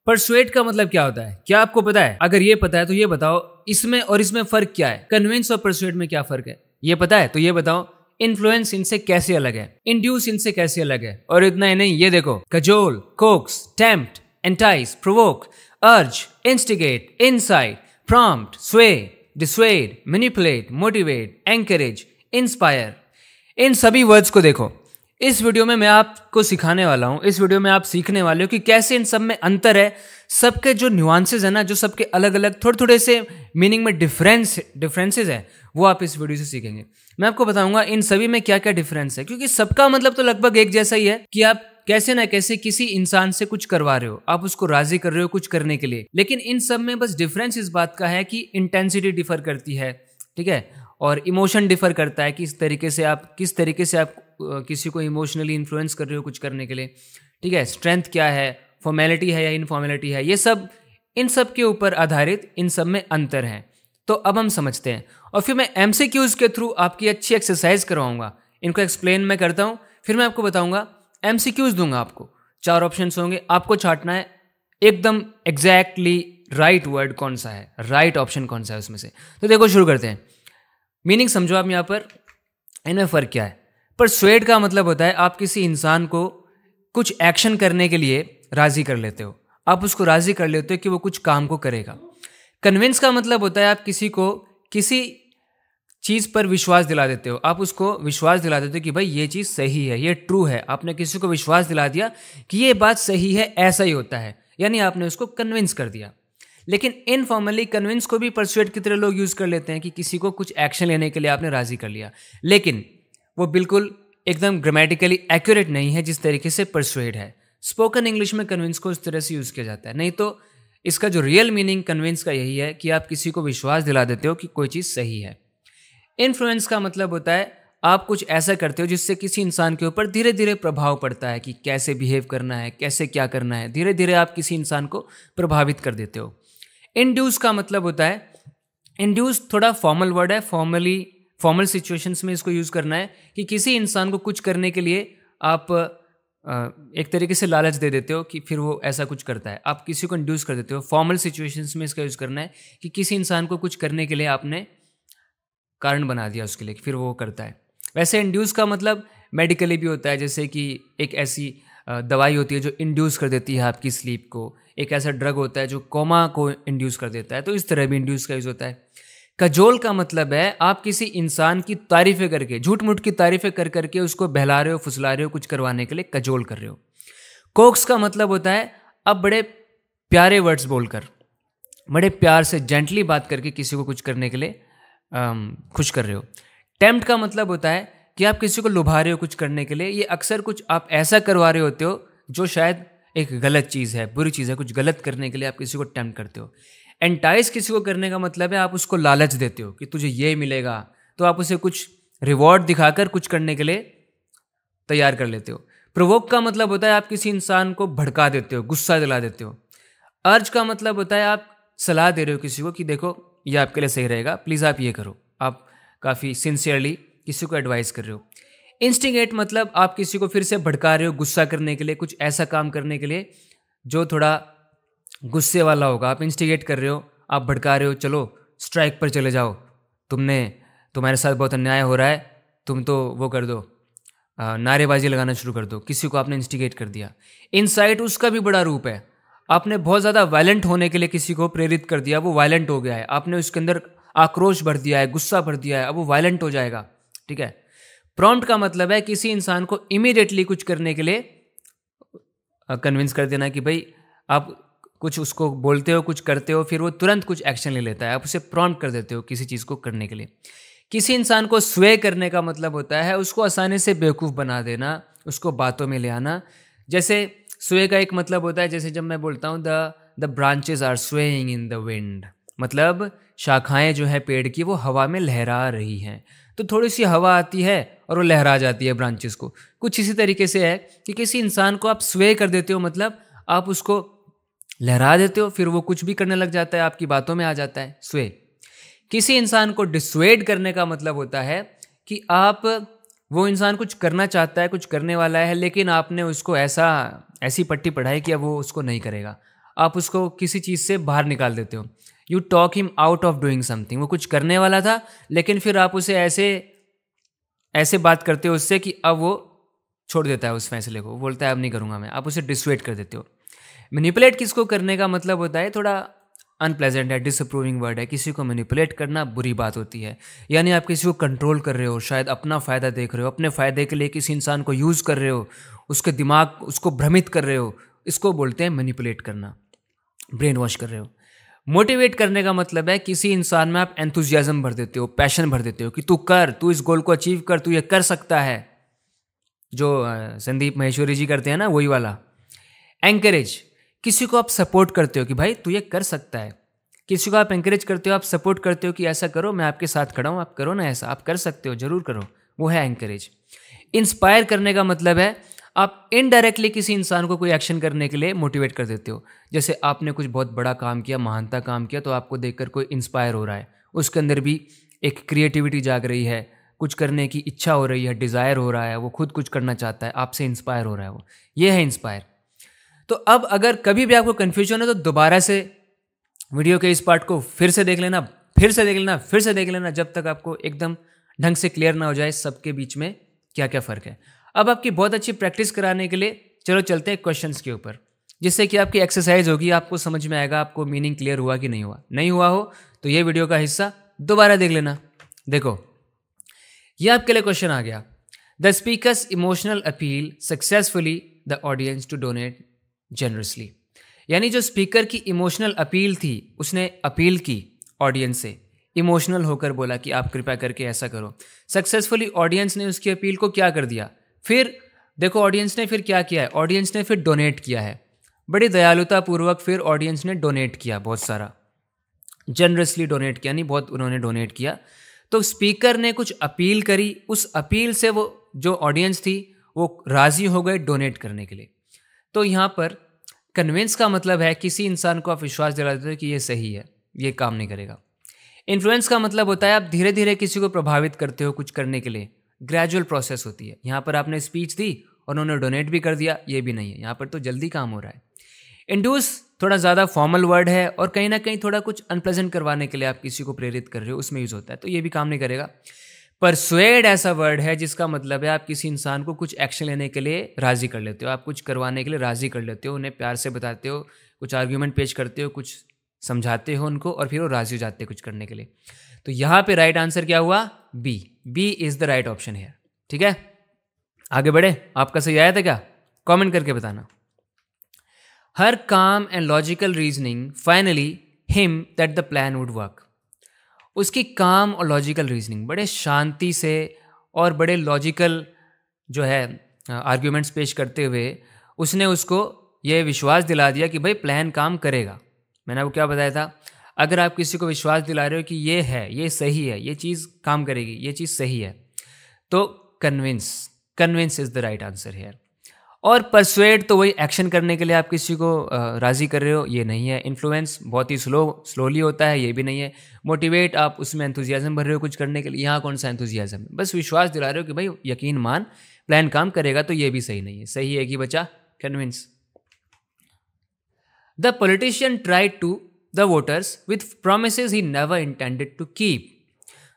Persuade का मतलब क्या होता है, क्या आपको पता है? अगर ये पता है तो ये बताओ इसमें और इसमें फर्क क्या है? कन्विंस और परसुएड में क्या फर्क है? ये पता है तो ये बताओ। इन्फ्लुएंस इनसे कैसे अलग है? इंड्यूस इनसे कैसे अलग है? और इतना ही नहीं, ये देखो, cajole, coax, tempt, entice, provoke, urge, instigate, incite, prompt, sway, dissuade, manipulate, motivate, encourage, inspire, इन सभी वर्ड्स को देखो। इस वीडियो में मैं आपको सिखाने वाला हूं, इस वीडियो में आप सीखने वाले हो कि कैसे इन सब में अंतर है, सबके जो न्यूआंसेस है ना, जो सबके अलग अलग थोड़े थोड़े से मीनिंग में डिफरेंसेस है, वो आप इस वीडियो से सीखेंगे। मैं आपको बताऊंगा इन सभी में क्या क्या डिफरेंस है, क्योंकि सबका मतलब तो लगभग एक जैसा ही है कि आप कैसे ना कैसे किसी इंसान से कुछ करवा रहे हो, आप उसको राजी कर रहे हो कुछ करने के लिए। लेकिन इन सब में बस डिफरेंस इस बात का है कि इंटेंसिटी डिफर करती है, ठीक है, और इमोशन डिफर करता है कि किस तरीके से आप किसी को इमोशनली इन्फ्लुएंस कर रहे हो कुछ करने के लिए, ठीक है। स्ट्रेंथ क्या है, फॉर्मेलिटी है या इनफॉर्मेलिटी है, ये सब इन सब के ऊपर आधारित इन सब में अंतर है। तो अब हम समझते हैं और फिर मैं एमसीक्यूज के थ्रू आपकी अच्छी एक्सरसाइज करवाऊंगा, इनको एक्सप्लेन मैं करता हूँ, फिर मैं आपको बताऊंगा, एमसीक्यूज दूंगा आपको। 4 ऑप्शंस होंगे, आपको छांटना है एकदम एग्जैक्टली राइट वर्ड कौन सा है, राइट ऑप्शन कौन सा है उसमें से। तो देखो शुरू करते हैं। मीनिंग समझो आप यहाँ पर, इनमें फ़र्क क्या है। परसुएड का मतलब होता है आप किसी इंसान को कुछ एक्शन करने के लिए राज़ी कर लेते हो, आप उसको राज़ी कर लेते हो कि वो कुछ काम को करेगा। कन्विंस का मतलब होता है आप किसी को किसी चीज़ पर विश्वास दिला देते हो, आप उसको विश्वास दिला देते हो कि भाई ये चीज़ सही है, ये ट्रू है। आपने किसी को विश्वास दिला दिया कि ये बात सही है, ऐसा ही होता है, यानी आपने उसको कन्विंस कर दिया। लेकिन इनफॉर्मली कन्विंस को भी परसुएड की तरह लोग यूज़ कर लेते हैं कि किसी को कुछ एक्शन लेने के लिए आपने राज़ी कर लिया, लेकिन वो बिल्कुल एकदम ग्रामेटिकली एक्यूरेट नहीं है जिस तरीके से परसुएड है। स्पोकन इंग्लिश में कन्विंस को इस तरह से यूज़ किया जाता है, नहीं तो इसका जो रियल मीनिंग कन्विंस का यही है कि आप किसी को विश्वास दिला देते हो कि कोई चीज़ सही है। इन्फ्लुएंस का मतलब होता है आप कुछ ऐसा करते हो जिससे किसी इंसान के ऊपर धीरे धीरे प्रभाव पड़ता है कि कैसे बिहेव करना है, कैसे क्या करना है, धीरे धीरे आप किसी इंसान को प्रभावित कर देते हो। इंड्यूस का मतलब होता है, इंड्यूस थोड़ा फॉर्मल वर्ड है, फॉर्मल सिचुएशंस में इसको यूज़ करना है कि किसी इंसान को कुछ करने के लिए आप एक तरीके से लालच दे देते हो कि फिर वो ऐसा कुछ करता है, आप किसी को इंड्यूस कर देते हो। फॉर्मल सिचुएशंस में इसका यूज़ करना है कि किसी इंसान को कुछ करने के लिए आपने कारण बना दिया उसके लिए, फिर वो करता है। वैसे इंड्यूस का मतलब मेडिकली भी होता है, जैसे कि एक ऐसी दवाई होती है जो इंड्यूस कर देती है आपकी स्लीप को, एक ऐसा ड्रग होता है जो कोमा को इंड्यूस कर देता है, तो इस तरह भी इंड्यूस का यूज़ होता है। कजोल का मतलब है आप किसी इंसान की तारीफ़ें करके, झूठ मूठ की तारीफ़ें कर करके उसको बहला रहे हो, फुसला रहे हो, कुछ करवाने के लिए कजोल कर रहे हो। कोक्स का मतलब होता है आप बड़े प्यारे वर्ड्स बोलकर, बड़े प्यार से जेंटली बात करके किसी को कुछ करने के लिए खुश कर रहे हो। टेम्प्ट का मतलब होता है कि आप किसी को लुभा रहे हो कुछ करने के लिए, ये अक्सर कुछ आप ऐसा करवा रहे होते हो जो शायद एक गलत चीज़ है, बुरी चीज़ है, कुछ गलत करने के लिए आप किसी को टेम्प्ट करते हो। एंटाइस किसी को करने का मतलब है आप उसको लालच देते हो कि तुझे ये मिलेगा, तो आप उसे कुछ रिवॉर्ड दिखाकर कुछ करने के लिए तैयार कर लेते हो। प्रोवोक का मतलब होता है आप किसी इंसान को भड़का देते हो, गुस्सा दिला देते हो। अर्ज का मतलब होता है आप सलाह दे रहे हो किसी को कि देखो ये आपके लिए सही रहेगा, प्लीज़ आप ये करो, आप काफ़ी सिंसियरली किसी को एडवाइस कर रहे हो। इंस्टिगेट मतलब आप किसी को फिर से भड़का रहे हो गुस्सा करने के लिए, कुछ ऐसा काम करने के लिए जो थोड़ा गुस्से वाला होगा, आप इंस्टिगेट कर रहे हो, आप भड़का रहे हो, चलो स्ट्राइक पर चले जाओ, तुम्हारे साथ बहुत अन्याय हो रहा है, तुम तो वो कर दो, नारेबाजी लगाना शुरू कर दो, किसी को आपने इंस्टिगेट कर दिया। इनसाइट उसका भी बड़ा रूप है, आपने बहुत ज़्यादा वायलेंट होने के लिए किसी को प्रेरित कर दिया, वो वायलेंट हो गया है, आपने उसके अंदर आक्रोश भर दिया है, गुस्सा भर दिया है, अब वो वायलेंट हो जाएगा, ठीक है। प्रॉम्प्ट का मतलब है किसी इंसान को इमीडिएटली कुछ करने के लिए कन्विंस कर देना कि भाई आप कुछ उसको बोलते हो, कुछ करते हो, फिर वो तुरंत कुछ एक्शन ले लेता है, आप उसे प्रॉम्प्ट कर देते हो किसी चीज़ को करने के लिए। किसी इंसान को स्वे करने का मतलब होता है उसको आसानी से बेवकूफ़ बना देना, उसको बातों में ले आना। जैसे स्वे का एक मतलब होता है, जैसे जब मैं बोलता हूँ the branches are swaying in the wind, मतलब शाखाएं जो है पेड़ की वो हवा में लहरा रही हैं, तो थोड़ी सी हवा आती है और वो लहरा जाती है ब्रांचेस को। कुछ इसी तरीके से है कि किसी इंसान को आप स्वे कर देते हो, मतलब आप उसको लहरा देते हो, फिर वो कुछ भी करने लग जाता है, आपकी बातों में आ जाता है, स्वे। किसी इंसान को डिसवेड करने का मतलब होता है कि वो इंसान कुछ करना चाहता है, कुछ करने वाला है, लेकिन आपने उसको ऐसी पट्टी पढ़ाई कि अब वो उसको नहीं करेगा, आप उसको किसी चीज़ से बाहर निकाल देते हो। You talk him out of doing something, वो कुछ करने वाला था लेकिन फिर आप उसे ऐसे ऐसे बात करते हो उससे कि अब वो छोड़ देता है उस फैसले को, वो बोलता है अब नहीं करूँगा मैं, आप उसे डिसुएड कर देते हो। मैनिपुलेट किसको करने का मतलब होता है, थोड़ा अनप्लेजेंट है, डिसअप्रूविंग वर्ड है, किसी को मैनिपुलेट करना बुरी बात होती है। यानी आप किसी को कंट्रोल कर रहे हो, शायद अपना फ़ायदा देख रहे हो, अपने फ़ायदे के लिए किसी इंसान को यूज़ कर रहे हो, उसके दिमाग उसको भ्रमित कर रहे हो, इसको बोलते हैं मैनिपुलेट करना, ब्रेन वॉश कर रहे हो। मोटिवेट करने का मतलब है किसी इंसान में आप एंथुजियाज्म भर देते हो, पैशन भर देते हो कि तू कर, तू इस गोल को अचीव कर, तू ये कर सकता है, जो संदीप महेश्वरी जी करते हैं ना, वही वाला। एंकरेज, किसी को आप सपोर्ट करते हो कि भाई तू ये कर सकता है, किसी को आप एंकरेज करते हो, आप सपोर्ट करते हो कि ऐसा करो, मैं आपके साथ खड़ा हूँ, आप करो ना ऐसा, आप कर सकते हो, जरूर करो, वो है एंकरेज। इंस्पायर करने का मतलब है आप इनडायरेक्टली किसी इंसान को कोई एक्शन करने के लिए मोटिवेट कर देते हो। जैसे आपने कुछ बहुत बड़ा काम किया, महानता काम किया, तो आपको देखकर कोई इंस्पायर हो रहा है, उसके अंदर भी एक क्रिएटिविटी जाग रही है, कुछ करने की इच्छा हो रही है, डिज़ायर हो रहा है, वो खुद कुछ करना चाहता है, आपसे इंस्पायर हो रहा है, वो ये है इंस्पायर। तो अब अगर कभी भी आपको कन्फ्यूजन है तो दोबारा से वीडियो के इस पार्ट को फिर से देख लेना, फिर से देख लेना, फिर से देख लेना, जब तक आपको एकदम ढंग से क्लियर ना हो जाए सबके बीच में क्या क्या फ़र्क है। अब आपकी बहुत अच्छी प्रैक्टिस कराने के लिए चलो चलते हैं क्वेश्चंस के ऊपर, जिससे कि आपकी एक्सरसाइज होगी, आपको समझ में आएगा आपको मीनिंग क्लियर हुआ कि नहीं हुआ। नहीं हुआ हो तो ये वीडियो का हिस्सा दोबारा देख लेना। देखो ये आपके लिए क्वेश्चन आ गया, the speakers emotional appeal successfully the audience to donate generously. यानी जो स्पीकर की इमोशनल अपील थी, उसने अपील की ऑडियंस से, इमोशनल होकर बोला कि आप कृपया करके ऐसा करो। सक्सेसफुली ऑडियंस ने उसकी अपील को क्या कर दिया, फिर देखो ऑडियंस ने फिर क्या किया है, ऑडियंस ने फिर डोनेट किया है, बड़ी दयालुता पूर्वक फिर ऑडियंस ने डोनेट किया, बहुत सारा जनरसली डोनेट किया, नहीं बहुत उन्होंने डोनेट किया। तो स्पीकर ने कुछ अपील करी, उस अपील से वो जो ऑडियंस थी वो राजी हो गए डोनेट करने के लिए। तो यहाँ पर कन्विंस का मतलब है किसी इंसान को आप विश्वास दिला देते हो कि ये सही है, ये काम नहीं करेगा। इन्फ्लुएंस का मतलब होता है आप धीरे धीरे किसी को प्रभावित करते हो कुछ करने के लिए, ग्रेजुअल प्रोसेस होती है। यहाँ पर आपने स्पीच दी और उन्होंने डोनेट भी कर दिया, ये भी नहीं है, यहाँ पर तो जल्दी काम हो रहा है। इंड्यूस थोड़ा ज़्यादा फॉर्मल वर्ड है और कहीं ना कहीं थोड़ा कुछ अनप्लेजेंट करवाने के लिए आप किसी को प्रेरित कर रहे हो, उसमें यूज़ होता है, तो ये भी काम नहीं करेगा। परसुएड ऐसा वर्ड है जिसका मतलब है आप किसी इंसान को कुछ एक्शन लेने के लिए राज़ी कर लेते हो, आप कुछ करवाने के लिए राज़ी कर लेते हो, उन्हें प्यार से बताते हो, कुछ आर्ग्यूमेंट पेश करते हो, कुछ समझाते हो उनको और फिर वो राज़ी हो जाते हैं कुछ करने के लिए। तो यहाँ पे राइट आंसर क्या हुआ, B. B is the right option है। ठीक है, आगे बढ़े, आपका सही आया था क्या, कमेंट करके बताना। हर काम and logical reasoning finally him that the plan would work. उसकी काम और लॉजिकल रीजनिंग, बड़े शांति से और बड़े लॉजिकल जो है आर्ग्यूमेंट्स पेश करते हुए उसने उसको ये विश्वास दिला दिया कि भाई प्लान काम करेगा। मैंने आपको क्या बताया था, अगर आप किसी को विश्वास दिला रहे हो कि ये है, ये सही है, ये चीज़ काम करेगी, ये चीज़ सही है, तो convince is the right answer है। और परसुएड तो वही एक्शन करने के लिए आप किसी को राज़ी कर रहे हो, ये नहीं है। इन्फ्लुएंस बहुत ही स्लोली होता है, ये भी नहीं है। मोटिवेट आप उसमें एंथुजियाज्म भर रहे हो कुछ करने के लिए, यहाँ कौन सा एंथुजियाज्म है, बस विश्वास दिला रहे हो कि भाई यकीन मान प्लान काम करेगा, तो ये भी सही नहीं है। सही है कि बचा convince. The politician tried to the voters with promises he never intended to keep.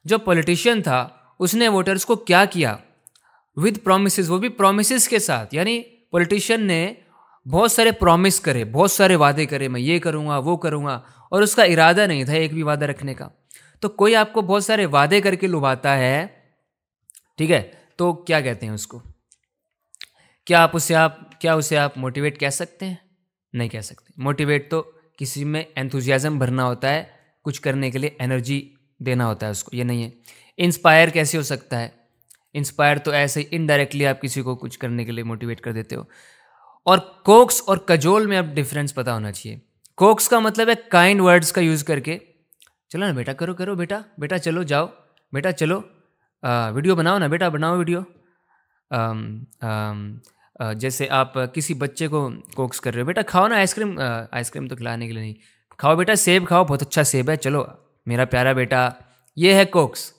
जो पॉलिटिशियन था उसने वोटर्स को क्या किया, विद प्रोमिसेस, वो भी प्रोमिसेस के साथ। यानी पॉलिटिशियन ने बहुत सारे प्रॉमिस करे, बहुत सारे वादे करे, मैं ये करूँगा वो करूँगा, और उसका इरादा नहीं था एक भी वादा रखने का। तो कोई आपको बहुत सारे वादे करके लुभाता है, ठीक है, तो क्या कहते हैं उसको, क्या उसे आप मोटिवेट कह सकते हैं, नहीं कह सकते। मोटिवेट तो किसी में एंथुजियाज्म भरना होता है, कुछ करने के लिए एनर्जी देना होता है उसको, ये नहीं है। इंस्पायर कैसे हो सकता है, इंस्पायर तो ऐसे ही इनडायरेक्टली आप किसी को कुछ करने के लिए मोटिवेट कर देते हो। और कोक्स और कजोल में अब डिफरेंस पता होना चाहिए। कोक्स का मतलब है काइंड वर्ड्स का यूज़ करके, चलो ना बेटा, करो बेटा, बेटा चलो जाओ, बेटा चलो वीडियो बनाओ ना बेटा, बनाओ वीडियो। जैसे आप किसी बच्चे को कोक्स कर रहे हो, बेटा खाओ ना आइसक्रीम, आइसक्रीम तो खिलाने के लिए नहीं, खाओ बेटा सेब खाओ, बहुत अच्छा सेब है, चलो मेरा प्यारा बेटा, ये है कोक्स।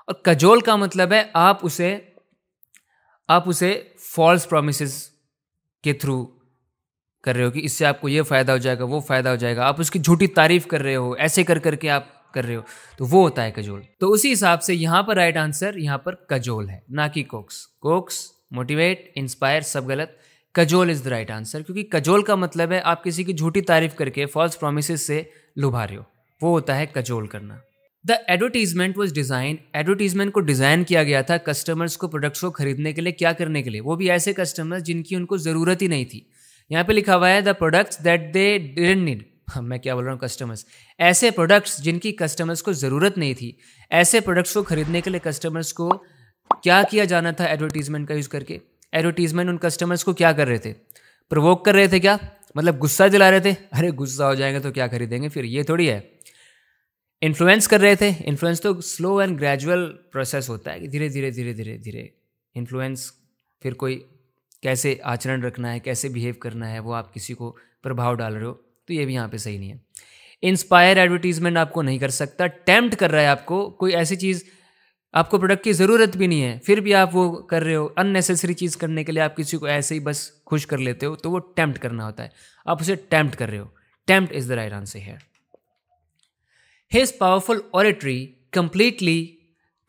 और कजोल का मतलब है आप उसे फॉल्स प्रॉमिसेस के थ्रू कर रहे हो कि इससे आपको ये फ़ायदा हो जाएगा, वो फ़ायदा हो जाएगा, आप उसकी झूठी तारीफ कर रहे हो, ऐसे कर करके आप कर रहे हो, तो वो होता है कजोल। तो उसी हिसाब से यहाँ पर राइट आंसर यहाँ पर कजोल है, ना कि कोक्स। कोक्स, मोटिवेट, इंस्पायर सब गलत, cajole is the right answer, क्योंकि कजोल का मतलब है आप किसी की झूठी तारीफ करके फॉल्स प्रोमिसेस से लुभा रहे हो, वो होता है कजोल करना। The advertisement was design, advertisement को डिजाइन किया गया था कस्टमर्स को प्रोडक्ट्स को खरीदने के लिए, क्या करने के लिए, वो भी ऐसे कस्टमर्स जिनकी उनको ज़रूरत ही नहीं थी। यहाँ पे लिखा हुआ है the products that they didn't need, मैं क्या बोल रहा हूँ, कस्टमर्स, ऐसे प्रोडक्ट्स जिनकी कस्टमर्स को ज़रूरत नहीं थी, ऐसे प्रोडक्ट्स को खरीदने के लिए कस्टमर्स को क्या किया जाना था एडवर्टीजमेंट का यूज़ करके। एडवर्टीजमेंट उन कस्टमर्स को क्या कर रहे थे, प्रोवोक कर रहे थे, क्या मतलब गुस्सा दिला रहे थे, अरे गुस्सा हो जाएगा तो क्या खरीदेंगे फिर, ये थोड़ी है। इन्फ्लुएंस कर रहे थे, इन्फ्लुएंस तो स्लो एंड ग्रेजुअल प्रोसेस होता है कि धीरे धीरे धीरे धीरे धीरे इन्फ्लुएंस, फिर कोई कैसे आचरण रखना है, कैसे बिहेव करना है, वो आप किसी को प्रभाव डाल रहे हो, तो ये भी यहाँ पे सही नहीं है। इंस्पायर एडवर्टीजमेंट आपको नहीं कर सकता, टेम्प्ट कर रहा है आपको, कोई ऐसी चीज़ आपको प्रोडक्ट की ज़रूरत भी नहीं है फिर भी आप वो कर रहे हो, अननेसेसरी चीज़ करने के लिए आप किसी को ऐसे ही बस खुश कर लेते हो, तो वो टेम्प्ट करना होता है, आप उसे टेम्प्ट कर रहे हो। Tempt is the right answer है। His powerful oratory completely,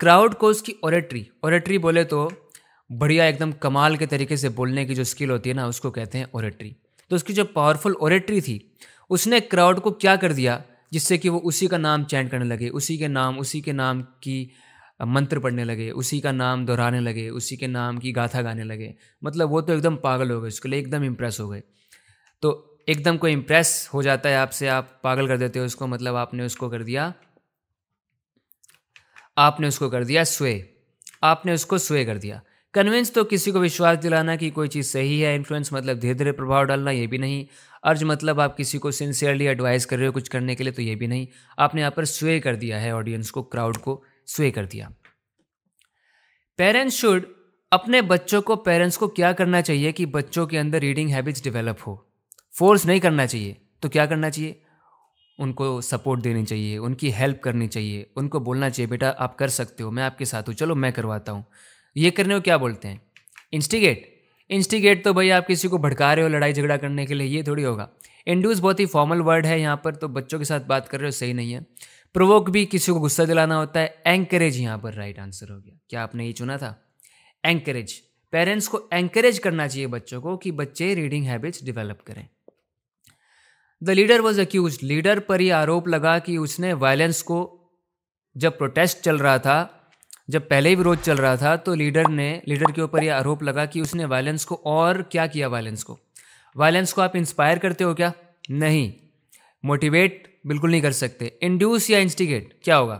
crowd को उसकी ऑरेटरी, ऑरेटरी बोले तो बढ़िया एकदम कमाल के तरीके से बोलने की जो स्किल होती है ना, उसको कहते हैं ऑरेटरी। तो उसकी जो पावरफुल ऑरेटरी थी, उसने क्राउड को क्या कर दिया, जिससे कि वो उसी का नाम चैंट करने लगे, उसी के नाम की मंत्र पढ़ने लगे, उसी का नाम दोहराने लगे, उसी के नाम की गाथा गाने लगे। मतलब वो तो एकदम पागल हो गए, उसके लिए एकदम इम्प्रेस हो गए। तो एकदम कोई इम्प्रेस हो जाता है आपसे, आप पागल कर देते हो उसको, मतलब आपने उसको कर दिया स्वे, आपने उसको स्वे कर दिया। कन्विंस तो किसी को विश्वास दिलाना कि कोई चीज़ सही है, इन्फ्लुएंस मतलब धीरे धीरे प्रभाव डालना, ये भी नहीं। अर्ज मतलब आप किसी को सिंसियरली एडवाइस कर रहे हो कुछ करने के लिए, तो ये भी नहीं। आपने यहाँ पर स्वे कर दिया है, ऑडियंस को, क्राउड को स्वे कर दिया। पेरेंट्स शुड, अपने बच्चों को, पेरेंट्स को क्या करना चाहिए कि बच्चों के अंदर रीडिंग हैबिट्स डेवलप हो। फोर्स नहीं करना चाहिए, तो क्या करना चाहिए, उनको सपोर्ट देनी चाहिए, उनकी हेल्प करनी चाहिए, उनको बोलना चाहिए बेटा आप कर सकते हो, मैं आपके साथ हूँ, चलो मैं करवाता हूँ। ये करने को क्या बोलते हैं, इंस्टिगेट। इंस्टिगेट तो भाई आप किसी को भड़का रहे हो लड़ाई झगड़ा करने के लिए, ये थोड़ी होगा। इंड्यूस बहुत ही फॉर्मल वर्ड है यहाँ पर, तो बच्चों के साथ बात कर रहे हो, सही नहीं है। प्रोवोक भी किसी को गुस्सा दिलाना होता है। एंकरेज यहाँ पर राइट आंसर हो गया, क्या आपने ये चुना था, एंकरेज। पेरेंट्स को एंकरेज करना चाहिए बच्चों को कि बच्चे रीडिंग हैबिट्स डेवलप करें। The leader was accuse, leader पर यह आरोप लगा कि उसने वायलेंस को, जब प्रोटेस्ट चल रहा था, जब पहले ही विरोध चल रहा था, तो लीडर के ऊपर यह आरोप लगा कि उसने वायलेंस को, और क्या किया, वायलेंस को आप इंस्पायर करते हो क्या, नहीं। मोटिवेट बिल्कुल नहीं कर सकते। इंड्यूस या इंस्टिगेट क्या होगा,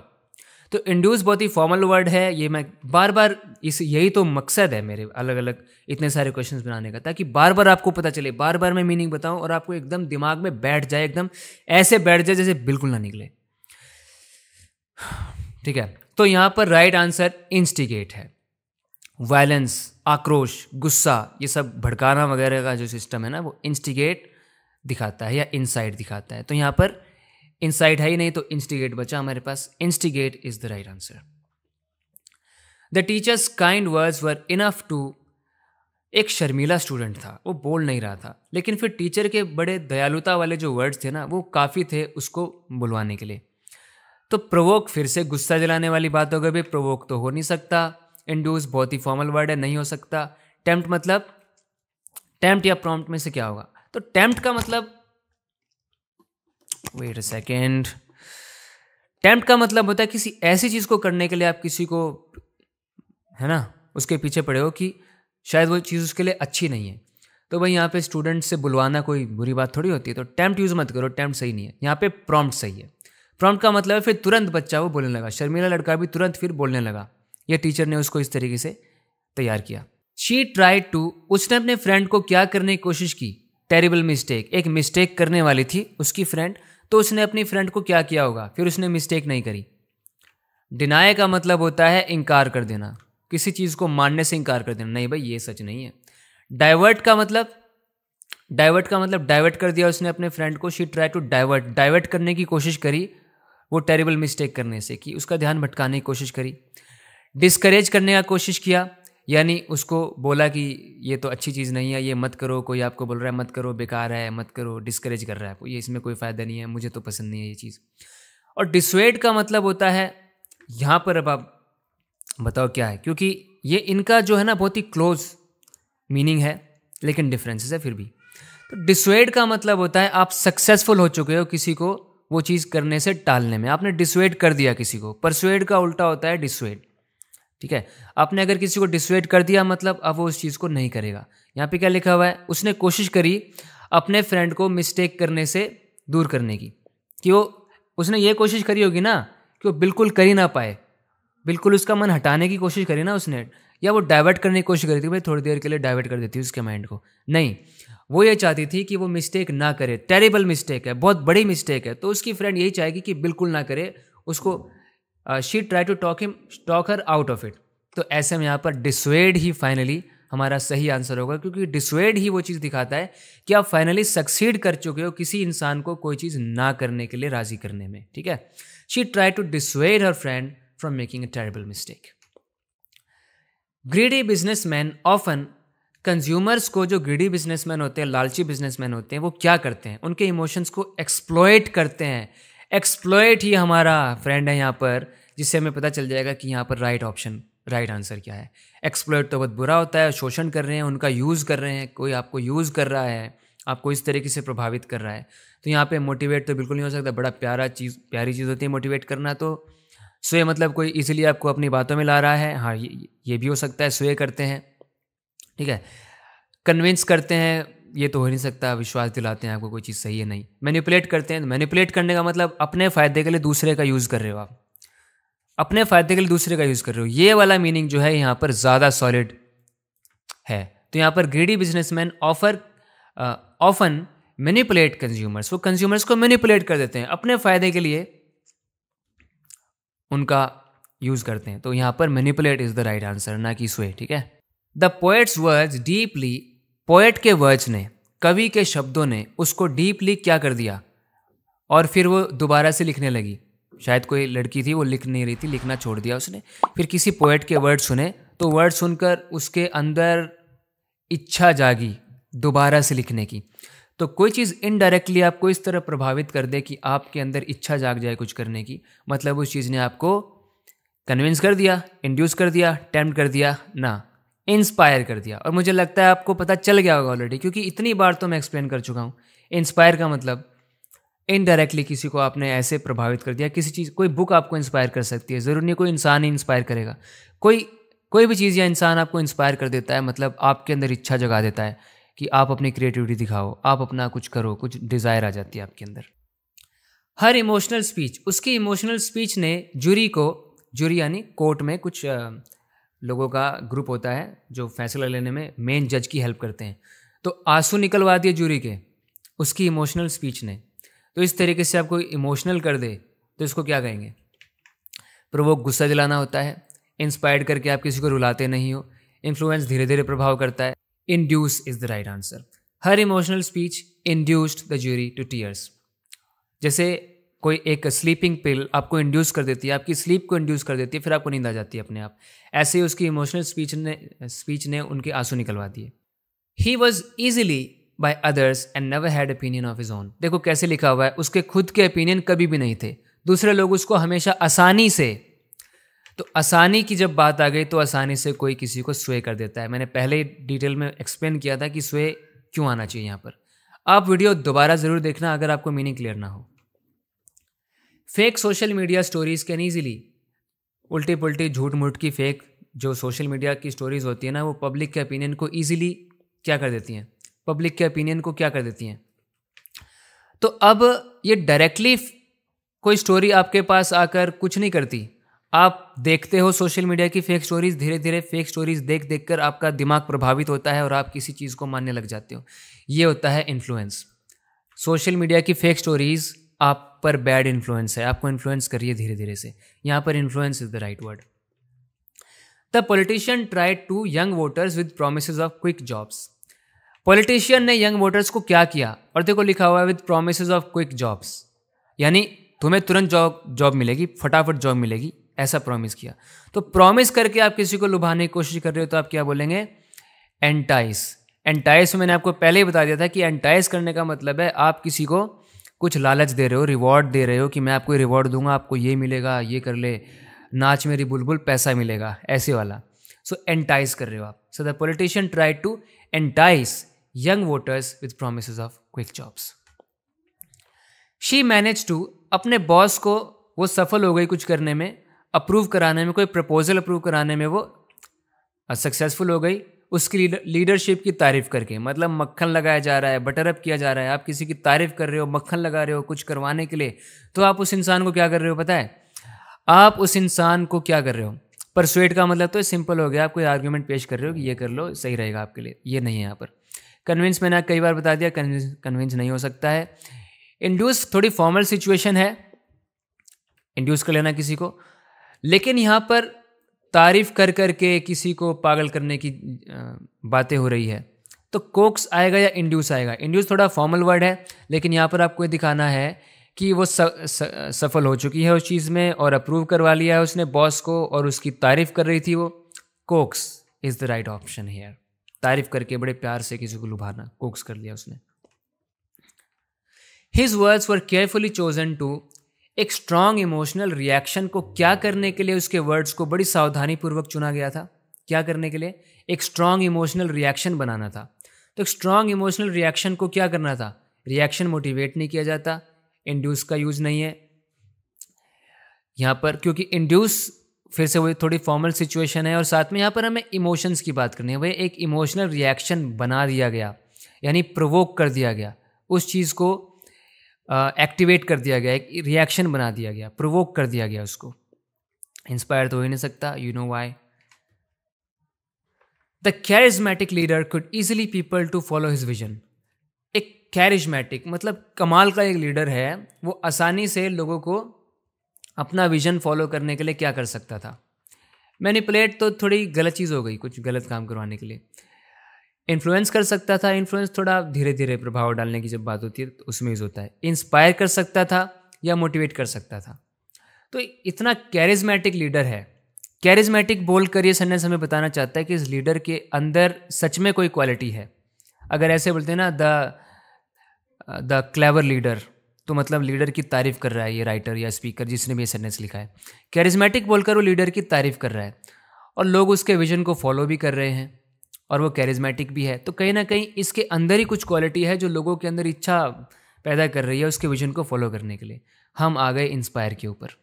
तो इंड्यूस बहुत ही फॉर्मल वर्ड है, ये मैं बार बार यही तो मकसद है मेरे अलग अलग इतने सारे क्वेश्चंस बनाने का, ताकि बार बार आपको पता चले, बार बार मैं मीनिंग बताऊं और आपको एकदम दिमाग में बैठ जाए, एकदम ऐसे बैठ जाए जैसे बिल्कुल ना निकले, ठीक है। तो यहां पर राइट आंसर इंस्टिगेट है। वायलेंस, आक्रोश, गुस्सा, ये सब भड़काना वगैरह का जो सिस्टम है ना, वो इंस्टिगेट दिखाता है या इनसाइट दिखाता है। तो यहां पर इनसाइट है ही नहीं, तो इंस्टिगेट बचा हमारे पास। Instigate is the right answer. The teachers kind words were enough to, एक शर्मीला स्टूडेंट था, वो बोल नहीं रहा था, लेकिन फिर टीचर के बड़े दयालुता वाले जो वर्ड्स थे ना, वो काफ़ी थे उसको बुलवाने के लिए। तो प्रोवोक फिर से गुस्सा दिलाने वाली बात हो गई, भाई प्रोवोक तो हो नहीं सकता। इंड्यूस बहुत ही फॉर्मल वर्ड है, नहीं हो सकता। टेम्प्ट मतलब, टेम्प्ट या प्रॉम्प्ट में से क्या होगा, तो टेम्प्ट का मतलब, वेट अ सेकेंड, टेम्प्ट का मतलब होता है किसी ऐसी चीज़ को करने के लिए आप किसी को, है ना, उसके पीछे पड़े हो कि शायद वो चीज़ उसके लिए अच्छी नहीं है। तो भाई यहाँ पे स्टूडेंट से बुलवाना कोई बुरी बात थोड़ी होती है, तो टेम्प्ट यूज़ मत करो, टेम्प्ट सही नहीं है। यहाँ पे प्रॉम्प्ट सही है। प्रॉम्प्ट का मतलब है फिर तुरंत बच्चा वो बोलने लगा, शर्मीला लड़का भी तुरंत फिर बोलने लगा, ये टीचर ने उसको इस तरीके से तैयार किया। शी ट्राइड टू, उसने अपने फ्रेंड को क्या करने की कोशिश की, टेरिबल मिस्टेक, एक मिस्टेक करने वाली थी उसकी फ्रेंड, तो उसने अपनी फ्रेंड को क्या किया होगा, फिर उसने मिस्टेक नहीं करी। डिनाई का मतलब होता है इनकार कर देना, किसी चीज़ को मानने से इनकार कर देना, नहीं भाई ये सच नहीं है। डाइवर्ट का मतलब, डाइवर्ट कर दिया उसने अपने फ्रेंड को। शी ट्राई टू डाइवर्ट करने की कोशिश करी वो टेरिबल मिस्टेक करने से, कि उसका ध्यान भटकाने की कोशिश करी। डिस्करेज करने का कोशिश किया, यानी उसको बोला कि ये तो अच्छी चीज़ नहीं है, ये मत करो, कोई आपको बोल रहा है मत करो, बेकार है, मत करो, डिस्करेज कर रहा है आपको, ये इसमें कोई फ़ायदा नहीं है, मुझे तो पसंद नहीं है ये चीज़। और डिसुएड का मतलब होता है यहाँ पर, अब आप बताओ क्या है, क्योंकि ये इनका जो है ना बहुत ही क्लोज मीनिंग है, लेकिन डिफरेंसेस है फिर भी। तो डिसुएड का मतलब होता है आप सक्सेसफुल हो चुके हो किसी को वो चीज़ करने से टालने में, आपने डिसुएड कर दिया किसी को। परसुएड का उल्टा होता है डिसुएड, ठीक है। आपने अगर किसी को डिसुएड कर दिया मतलब अब वो उस चीज़ को नहीं करेगा। यहाँ पे क्या लिखा हुआ है, उसने कोशिश करी अपने फ्रेंड को मिस्टेक करने से दूर करने की, कि उसने ये कोशिश करी होगी ना कि वो बिल्कुल कर ही ना पाए, बिल्कुल उसका मन हटाने की कोशिश करी ना उसने, या वो डाइवर्ट करने की कोशिश करी थी, भाई थोड़ी देर के लिए डाइवर्ट कर देती उसके माइंड को। नहीं, वो ये चाहती थी कि वो मिस्टेक ना करे, टेरिबल मिस्टेक है, बहुत बड़ी मिस्टेक है, तो उसकी फ्रेंड यही चाहेगी कि बिल्कुल ना करे उसको। She try to talk her out of it. तो ऐसे में यहाँ पर डिसुएड ही फाइनली हमारा सही आंसर होगा, क्योंकि डिसुएड ही वो चीज़ दिखाता है कि आप फाइनली सक्सीड कर चुके हो किसी इंसान को कोई चीज़ ना करने के लिए राजी करने में, ठीक है। She try to dissuade her friend from making a terrible mistake. Greedy businessman often, consumers को जो ग्रीडी बिजनेसमैन होते हैं, लालची बिजनेसमैन होते हैं, वो क्या करते हैं, उनके इमोशंस को एक्सप्लॉइट करते हैं। एक्सप्लॉइट ही हमारा फ्रेंड है यहाँ पर, जिससे हमें पता चल जाएगा कि यहाँ पर राइट आंसर क्या है। एक्सप्लॉइट तो बहुत बुरा होता है, शोषण कर रहे हैं, उनका यूज़ कर रहे हैं, कोई आपको यूज़ कर रहा है, आपको इस तरीके से प्रभावित कर रहा है। तो यहाँ पे मोटिवेट तो बिल्कुल नहीं हो सकता, बड़ा प्यारी चीज़ होती है मोटिवेट करना। तो स्वे मतलब कोई इजीली आपको अपनी बातों में ला रहा है, हाँ ये भी हो सकता है, स्वे करते हैं, ठीक है। कन्विंस करते हैं, ये तो हो नहीं सकता, विश्वास दिलाते हैं आपको कोई चीज़ सही है नहीं। मैनिपुलेट करते हैं, मैनिपुलेट करने का मतलब अपने फ़ायदे के लिए दूसरे का यूज़ कर रहे हो, आप अपने फ़ायदे के लिए दूसरे का यूज़ कर रहे हो, ये वाला मीनिंग जो है यहाँ पर ज़्यादा सॉलिड है। तो यहाँ पर greedy businessman often manipulate consumers, वो कंज्यूमर्स को मैनिपुलेट कर देते हैं, अपने फ़ायदे के लिए उनका यूज़ करते हैं। तो यहाँ पर manipulate is the right answer, ना कि स्वे, ठीक है। The poets words deeply, poet के वर्ड्स ने, कवि के शब्दों ने उसको डीपली क्या कर दिया, और फिर वो दोबारा से लिखने लगी। शायद कोई लड़की थी, वो लिख नहीं रही थी, लिखना छोड़ दिया उसने, फिर किसी पोएट के वर्ड सुने, तो वर्ड सुनकर उसके अंदर इच्छा जागी दोबारा से लिखने की। तो कोई चीज़ इनडायरेक्टली आपको इस तरह प्रभावित कर दे कि आपके अंदर इच्छा जाग जाए कुछ करने की, मतलब उस चीज़ ने आपको कन्विंस कर दिया, इंड्यूस कर दिया, टेम्प्ट कर दिया ना, इंस्पायर कर दिया। और मुझे लगता है आपको पता चल गया होगा ऑलरेडी, क्योंकि इतनी बार तो मैं एक्सप्लेन कर चुका हूँ। इंस्पायर का मतलब इनडायरेक्टली किसी को आपने ऐसे प्रभावित कर दिया, किसी चीज़, कोई बुक आपको इंस्पायर कर सकती है, ज़रूरी नहीं कोई इंसान ही इंस्पायर करेगा, कोई भी चीज़ या इंसान आपको इंस्पायर कर देता है, मतलब आपके अंदर इच्छा जगा देता है कि आप अपनी क्रिएटिविटी दिखाओ, आप अपना कुछ करो, कुछ डिज़ायर आ जाती है आपके अंदर। हर इमोशनल स्पीच, उसकी इमोशनल स्पीच ने जूरी यानी कोर्ट में कुछ लोगों का ग्रुप होता है जो फैसला लेने में मेन जज की हेल्प करते हैं, तो आंसू निकलवा दिए जूरी के उसकी इमोशनल स्पीच ने। तो इस तरीके से आपको इमोशनल कर दे तो इसको क्या कहेंगे, प्रोवोक, गुस्सा दिलाना होता है। इंस्पायर्ड करके आप किसी को रुलाते नहीं हो। इन्फ्लुएंस धीरे धीरे प्रभाव करता है। Induce is the right answer. Her emotional speech induced the jury to tears. जैसे कोई एक स्लीपिंग पिल आपको इंड्यूस कर देती है, आपकी स्लीप को इंड्यूस कर देती है, फिर आपको नींद आ जाती है अपने आप, ऐसे ही उसकी इमोशनल स्पीच ने उनके आंसू निकलवा दिए। He was easily by others and never had opinion of his own. देखो कैसे लिखा हुआ है, उसके खुद के ओपिनियन कभी भी नहीं थे, दूसरे लोग उसको हमेशा आसानी से, तो आसानी की जब बात आ गई तो आसानी से कोई किसी को स्वे कर देता है। मैंने पहले ही डिटेल में एक्सप्लेन किया था कि स्वे क्यों आना चाहिए यहाँ पर। आप वीडियो दोबारा ज़रूर देखना अगर आपको मीनिंग क्लियर ना हो। Fake social media stories can easily, उल्टी पुल्टी झूठ मूठ की फेक जो सोशल मीडिया की स्टोरीज होती है ना, वो पब्लिक के ओपिनियन को ईजिली क्या कर देती हैं, पब्लिक के ओपिनियन को क्या कर देती हैं। तो अब ये डायरेक्टली कोई स्टोरी आपके पास आकर कुछ नहीं करती, आप देखते हो सोशल मीडिया की फेक स्टोरीज, धीरे धीरे फेक स्टोरीज देख देख कर आपका दिमाग प्रभावित होता है और आप किसी चीज़ को मानने लग जाते हो। ये होता है इन्फ्लुएंस। सोशल मीडिया की फेक स्टोरीज आप पर बैड इन्फ्लुएंस है, आपको इन्फ्लुएंस करिए धीरे धीरे से। यहाँ पर influence is the right word. The politician tried to young voters with promises of quick jobs. Politician ने यंग वोटर्स को क्या किया, और देखो लिखा हुआ है with promises of quick jobs, यानी तुम्हें तुरंत जॉब मिलेगी, फटाफट जॉब मिलेगी, ऐसा प्रॉमिस किया। तो प्रॉमिस करके आप किसी को लुभाने की कोशिश कर रहे हो तो आप क्या बोलेंगे? एंटाइस। एंटाइस मैंने आपको पहले ही बता दिया था कि एंटाइस करने का मतलब है आप किसी को कुछ लालच दे रहे हो, रिवॉर्ड दे रहे हो कि मैं आपको रिवॉर्ड दूंगा, आपको ये मिलेगा, ये कर ले, नाच मेरी बुलबुल, पैसा मिलेगा, ऐसे वाला। सो एंटाइस कर रहे हो आप। So the politician tried to entice young voters with promises of quick jobs. She manage to, अपने बॉस को वो सफल हो गई कुछ करने में, अप्रूव कराने में, कोई प्रपोजल अप्रूव कराने में वो सक्सेसफुल हो गई उसकी लीडरशिप की तारीफ करके। मतलब मक्खन लगाया जा रहा है, बटर अप किया जा रहा है, आप किसी की तारीफ कर रहे हो, मक्खन लगा रहे हो कुछ करवाने के लिए, तो आप उस इंसान को क्या कर रहे हो पता है? आप उस इंसान को क्या कर रहे हो? परसुएट का मतलब तो सिंपल हो गया, आप कोई आर्ग्यूमेंट पेश कर रहे हो कि ये कर लो, सही रहेगा आपके लिए, ये नहीं है यहाँ पर। कन्विंस मैंने कई बार बता दिया, कन्विंस नहीं हो सकता है। इंड्यूस थोड़ी फॉर्मल सिचुएशन है, इंड्यूस कर लेना किसी को, लेकिन यहाँ पर तारीफ कर करके किसी को पागल करने की बातें हो रही है, तो कोक्स आएगा या इंड्यूस आएगा? इंड्यूस थोड़ा फॉर्मल वर्ड है, लेकिन यहाँ पर आपको दिखाना है कि वो सफल हो चुकी है उस चीज़ में और अप्रूव करवा लिया है उसने बॉस को, और उसकी तारीफ कर रही थी वो। Cokes is the right option here. तारीफ करके बड़े प्यार से किसी को लुभाना, कोक्स कर लिया उसने। His words were carefully chosen to, एक स्ट्रॉन्ग इमोशनल रिएक्शन को क्या करने के लिए उसके वर्ड्स को बड़ी सावधानी पूर्वक चुना गया था? क्या करने के लिए? एक स्ट्रॉन्ग इमोशनल रिएक्शन बनाना था। तो स्ट्रॉन्ग इमोशनल रिएक्शन को क्या करना था? रिएक्शन मोटिवेट नहीं किया जाता, इंड्यूस का यूज नहीं है यहाँ पर, क्योंकि इंड्यूस फिर से वही थोड़ी फॉर्मल सिचुएशन है, और साथ में यहाँ पर हमें इमोशंस की बात करनी है। वही एक इमोशनल रिएक्शन बना दिया गया, यानी प्रोवोक कर दिया गया, उस चीज़ को एक्टिवेट कर दिया गया, एक रिएक्शन बना दिया गया, प्रोवोक कर दिया गया उसको। इंस्पायर तो हो ही नहीं सकता, you know why. The charismatic leader could easily people to follow his vision. एक कैरिज्मेटिक मतलब कमाल का एक लीडर है, वो आसानी से लोगों को अपना विजन फॉलो करने के लिए क्या कर सकता था? मैनिपुलेट तो थोड़ी गलत चीज़ हो गई, कुछ गलत काम करवाने के लिए। इन्फ्लुएंस कर सकता था, इन्फ्लुएंस थोड़ा धीरे धीरे प्रभाव डालने की जब बात होती है तो उसमें यूज़ होता है। इंस्पायर कर सकता था या मोटिवेट कर सकता था। तो इतना कैरिज्मेटिक लीडर है। कैरिज्मेटिक बोल कर ये सेंटेंस हमें बताना चाहता है कि इस लीडर के अंदर सच में कोई क्वालिटी है। अगर ऐसे बोलते हैं ना द क्लेवर लीडर, तो मतलब लीडर की तारीफ कर रहा है ये राइटर या स्पीकर जिसने भी ये सेंटेंस लिखा है। कैरिज्मेटिक बोलकर वो लीडर की तारीफ कर रहा है और लोग उसके विजन को फॉलो भी कर रहे हैं और वो कैरिज्मेटिक भी है। तो कहीं ना कहीं इसके अंदर ही कुछ क्वालिटी है जो लोगों के अंदर इच्छा पैदा कर रही है उसके विजन को फॉलो करने के लिए। हम आ गए इंस्पायर के ऊपर।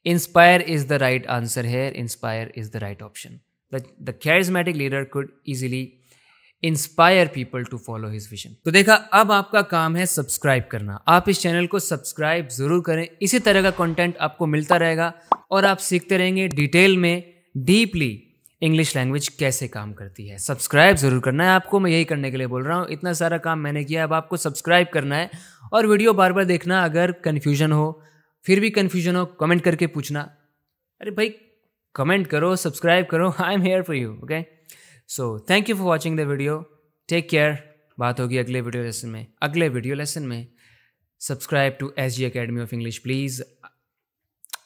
Inspire is the right answer here, inspire is the right option. The charismatic leader could easily inspire people to follow his vision. तो देखा, अब आपका काम है सब्सक्राइब करना। आप इस चैनल को सब्सक्राइब जरूर करें, इसी तरह का कंटेंट आपको मिलता रहेगा और आप सीखते रहेंगे डिटेल में, डीपली इंग्लिश लैंग्वेज कैसे काम करती है। सब्सक्राइब जरूर करना है आपको, मैं यही करने के लिए बोल रहा हूँ। इतना सारा काम मैंने किया, अब आपको सब्सक्राइब करना है और वीडियो बार बार देखना। अगर कन्फ्यूजन हो, फिर भी कन्फ्यूजन हो, कमेंट करके पूछना। अरे भाई कमेंट करो, सब्सक्राइब करो, I am here for you. Okay, so thank you for watching the video, take care. बात होगी अगले वीडियो लेसन में। Subscribe to SG Academy of English please.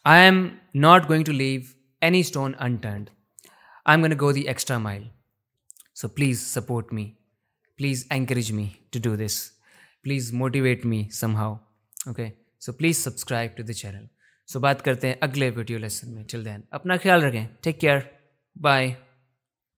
I am not going to leave any stone unturned. I'm going to go the extra mile. So please support me. Please encourage me to do this. Please motivate me somehow. Okay? So please subscribe to the channel. So बात करते हैं अगले video lesson में। Till then, अपना ख्याल रखें. Take care. Bye.